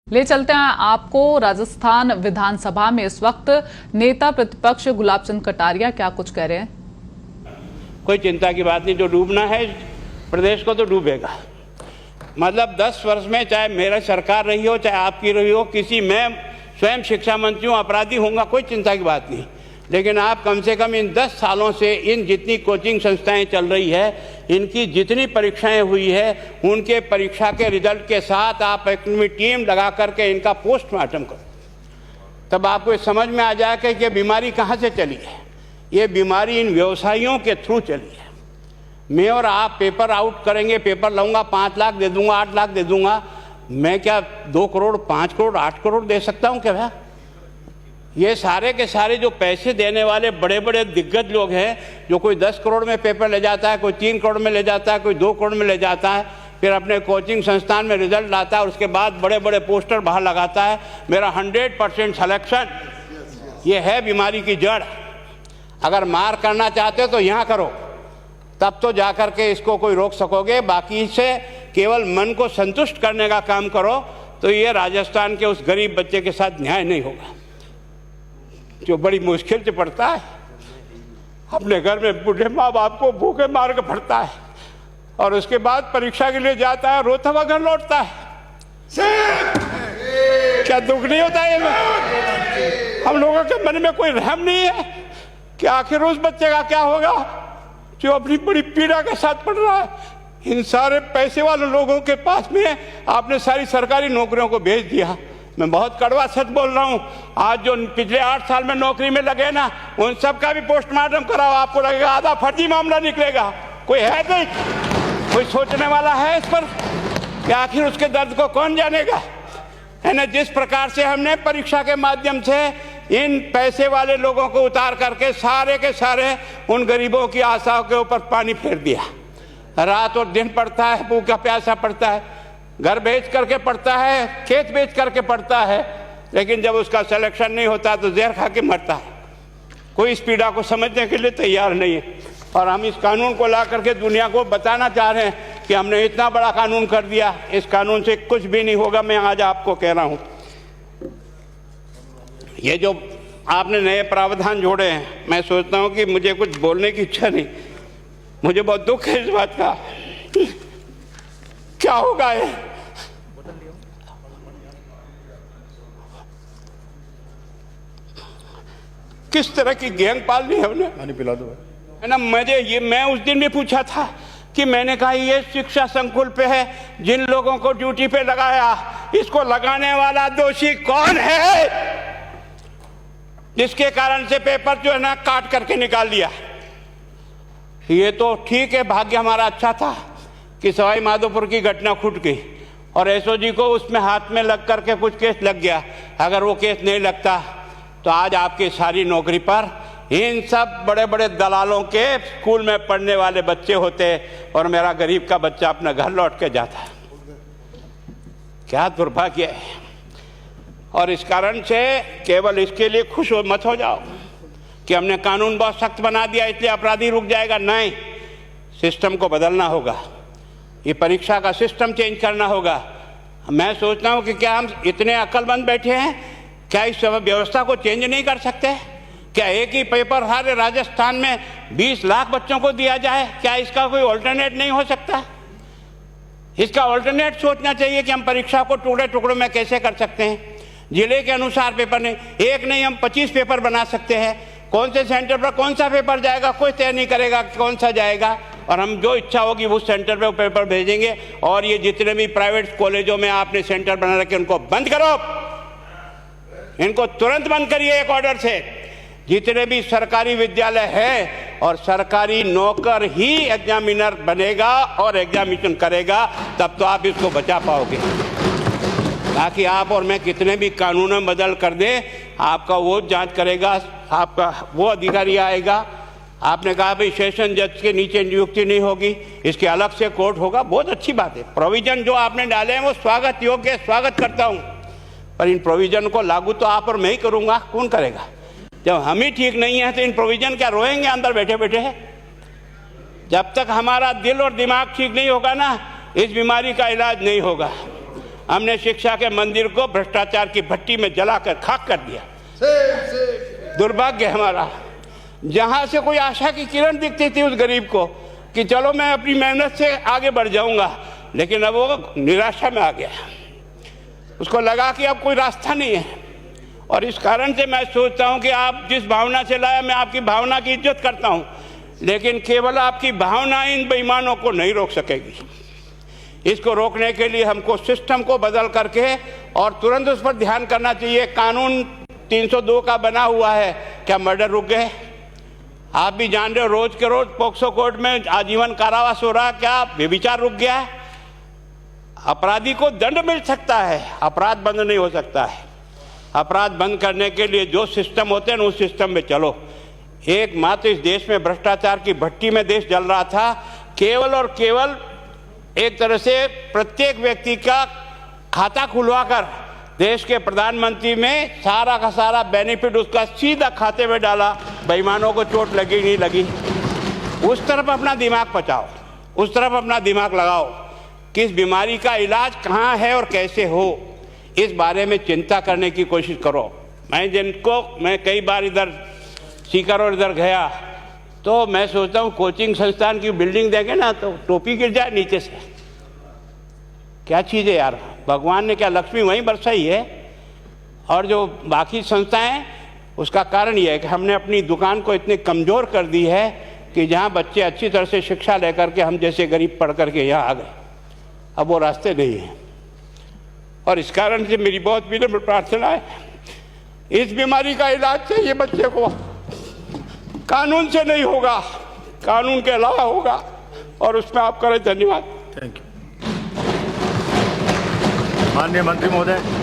ले चलते हैं आपको राजस्थान विधानसभा में इस वक्त नेता प्रतिपक्ष गुलाब चंद कटारिया क्या कुछ कह रहे हैं। कोई चिंता की बात नहीं, जो डूबना है प्रदेश को तो डूबेगा। मतलब 10 वर्ष में चाहे मेरा सरकार रही हो चाहे आपकी रही हो, किसी मैं स्वयं शिक्षा मंत्री हूँ, अपराधी होऊंगा, कोई चिंता की बात नहीं। लेकिन आप कम से कम इन 10 सालों से इन जितनी कोचिंग संस्थाएं चल रही है, इनकी जितनी परीक्षाएं हुई है, उनके परीक्षा के रिजल्ट के साथ आप एक टीम लगा करके इनका पोस्टमार्टम करो, तब आपको समझ में आ जाएगा कि ये बीमारी कहाँ से चली है। ये बीमारी इन व्यवसायियों के थ्रू चली है। मैं और आप पेपर आउट करेंगे, पेपर लाऊंगा, 5 लाख दे दूंगा, 8 लाख दे दूंगा, मैं क्या 2 करोड़ 5 करोड़ 8 करोड़ दे सकता हूँ क्या भैया? ये सारे के सारे जो पैसे देने वाले बड़े बड़े दिग्गज लोग हैं, जो कोई 10 करोड़ में पेपर ले जाता है, कोई 3 करोड़ में ले जाता है, कोई 2 करोड़ में ले जाता है, फिर अपने कोचिंग संस्थान में रिजल्ट लाता है, उसके बाद बड़े बड़े पोस्टर बाहर लगाता है, मेरा 100% सिलेक्शन। ये है बीमारी की जड़। अगर मार करना चाहते हो तो यहाँ करो, तब तो जा कर के इसको कोई रोक सकोगे। बाकी से केवल मन को संतुष्ट करने का काम करो तो ये राजस्थान के उस गरीब बच्चे के साथ न्याय नहीं होगा, जो बड़ी मुश्किल से पढ़ता है, अपने घर में बूढ़े माँ बाप को भूखे मार के पढ़ता है और उसके बाद परीक्षा के लिए जाता है, रोता हुआ घर लौटता है। क्या दुख नहीं होता है? हम लोगों के मन में कोई रहम नहीं है कि आखिर उस बच्चे का क्या होगा जो अपनी बड़ी पीड़ा के साथ पढ़ रहा है। इन सारे पैसे वाले लोगों के पास में आपने सारी सरकारी नौकरियों को भेज दिया। मैं बहुत कड़वा सच बोल रहा हूँ। आज जो पिछले 8 साल में नौकरी में लगे ना, उन सब का भी पोस्टमार्टम कराओ, आपको लगेगा आधा फर्जी मामला निकलेगा। कोई है नहीं, कोई सोचने वाला है इस पर कि आखिर उसके दर्द को कौन जानेगा, है ना। जिस प्रकार से हमने परीक्षा के माध्यम से इन पैसे वाले लोगों को उतार करके सारे के सारे उन गरीबों की आशाओं के ऊपर पानी फेर दिया। रात और दिन पड़ता है, भूखा प्यासा पड़ता है, घर बेच करके पढ़ता है, खेत बेच करके पढ़ता है, लेकिन जब उसका सिलेक्शन नहीं होता तो जहर खा के मरता है। कोई इस पीड़ा को समझने के लिए तैयार नहीं है। और हम इस कानून को ला करके दुनिया को बताना चाह रहे हैं कि हमने इतना बड़ा कानून कर दिया, इस कानून से कुछ भी नहीं होगा। मैं आज आपको कह रहा हूँ, ये जो आपने नए प्रावधान जोड़े हैं, मैं सोचता हूँ कि मुझे कुछ बोलने की इच्छा नहीं, मुझे बहुत दुख है इस बात का। क्या होगा ये? किस तरह की गैंग पालनी है उन्हें? पानी पिला दो, है ना। मैं उस दिन भी पूछा था कि मैंने कहा ये शिक्षा संकुल पे है, जिन लोगों को ड्यूटी पे लगाया, इसको लगाने वाला दोषी कौन है, जिसके कारण से पेपर जो है ना काट करके निकाल दिया। ये तो ठीक है, भाग्य हमारा अच्छा था कि सवाई माधोपुर की घटना फूट गई और एसओजी को उसमें हाथ में लग करके कुछ केस लग गया। अगर वो केस नहीं लगता तो आज आपकी सारी नौकरी पर इन सब बड़े बड़े दलालों के स्कूल में पढ़ने वाले बच्चे होते और मेरा गरीब का बच्चा अपना घर लौट के जाता। क्या दुर्भाग्य है। और इस कारण से केवल इसके लिए खुश मत हो जाओ कि हमने कानून बहुत सख्त बना दिया इसलिए अपराधी रुक जाएगा। नहीं, सिस्टम को बदलना होगा, ये परीक्षा का सिस्टम चेंज करना होगा। मैं सोचता हूँ कि क्या हम इतने अक्लमंद बैठे हैं, क्या इस व्यवस्था को चेंज नहीं कर सकते? क्या एक ही पेपर हर राजस्थान में 20 लाख बच्चों को दिया जाए? क्या इसका कोई ऑल्टरनेट नहीं हो सकता? इसका ऑल्टरनेट सोचना चाहिए कि हम परीक्षा को टुकड़े टुकड़ों में कैसे कर सकते हैं। जिले के अनुसार पेपर नहीं, एक नहीं हम 25 पेपर बना सकते हैं। कौन से सेंटर पर कौन सा पेपर जाएगा कोई तय नहीं करेगा कौन सा जाएगा, और हम जो इच्छा होगी उस सेंटर पे वो पेपर भेजेंगे। और ये जितने भी प्राइवेट कॉलेजों में आपने सेंटर बना रखे उनको बंद करो, इनको तुरंत बंद करिए एक ऑर्डर से। जितने भी सरकारी विद्यालय है और सरकारी नौकर ही एग्जामिनर बनेगा और एग्जामिनेशन करेगा, तब तो आप इसको बचा पाओगे। ताकि आप और मैं कितने भी कानून बदल कर दें, आपका वो जांच करेगा, आपका वो अधिकारी आएगा। आपने कहा भाई सेशन जज के नीचे नियुक्ति नहीं होगी, इसके अलग से कोर्ट होगा, बहुत अच्छी बात है। प्रोविजन जो आपने डाले हैं वो स्वागत योग्य है, स्वागत करता हूँ, पर इन प्रोविजन को लागू तो आप और मैं ही करूँगा, कौन करेगा? जब हम ही ठीक नहीं है तो इन प्रोविजन क्या रोएंगे अंदर बैठे बैठे? जब तक हमारा दिल और दिमाग ठीक नहीं होगा ना, इस बीमारी का इलाज नहीं होगा। हमने शिक्षा के मंदिर को भ्रष्टाचार की भट्टी में जलाकर खाक कर दिया। दुर्भाग्य हमारा, जहां से कोई आशा की किरण दिखती थी उस गरीब को कि चलो मैं अपनी मेहनत से आगे बढ़ जाऊंगा, लेकिन अब वो निराशा में आ गया। उसको लगा कि अब कोई रास्ता नहीं है। और इस कारण से मैं सोचता हूं कि आप जिस भावना से लाया, मैं आपकी भावना की इज्जत करता हूं, लेकिन केवल आपकी भावना इन बेईमानों को नहीं रोक सकेगी। इसको रोकने के लिए हमको सिस्टम को बदल करके और तुरंत उस पर ध्यान करना चाहिए। कानून 302 का बना हुआ है, क्या मर्डर रुक गए? आप भी जान रहे हो, रोज के रोज पोक्सो कोर्ट में आजीवन कारावास हो रहा, क्या व्यभिचार रुक गया है? अपराधी को दंड मिल सकता है, अपराध बंद नहीं हो सकता है। अपराध बंद करने के लिए जो सिस्टम होते हैं उस सिस्टम में चलो। एकमात्र इस देश में भ्रष्टाचार की भट्टी में देश जल रहा था। केवल और केवल एक तरह से प्रत्येक व्यक्ति का खाता खुलवाकर देश के प्रधानमंत्री में सारा का सारा बेनिफिट उसका सीधा खाते में डाला। बेईमानों को चोट लगी नहीं लगी, उस तरफ अपना दिमाग बचाओ, उस तरफ अपना दिमाग लगाओ। किस बीमारी का इलाज कहाँ है और कैसे हो, इस बारे में चिंता करने की कोशिश करो। मैं कई बार इधर सीकर और इधर गया तो मैं सोचता हूँ कोचिंग संस्थान की बिल्डिंग देंगे ना तो टोपी गिर जाए नीचे से। क्या चीज़ है यार, भगवान ने क्या लक्ष्मी वहीं बरसाई है? और जो बाकी संस्थाएं, उसका कारण यह है कि हमने अपनी दुकान को इतनी कमज़ोर कर दी है कि जहाँ बच्चे अच्छी तरह से शिक्षा लेकर के हम जैसे गरीब पढ़ करके यहाँ आ गए, अब वो रास्ते नहीं हैं। और इस कारण से मेरी बहुत विनम्र प्रार्थना है, इस बीमारी का इलाज चाहिए बच्चे को, कानून से नहीं होगा, कानून के अलावा होगा, और उसमें आप करें। धन्यवाद। Thank you. माननीय मंत्री महोदय।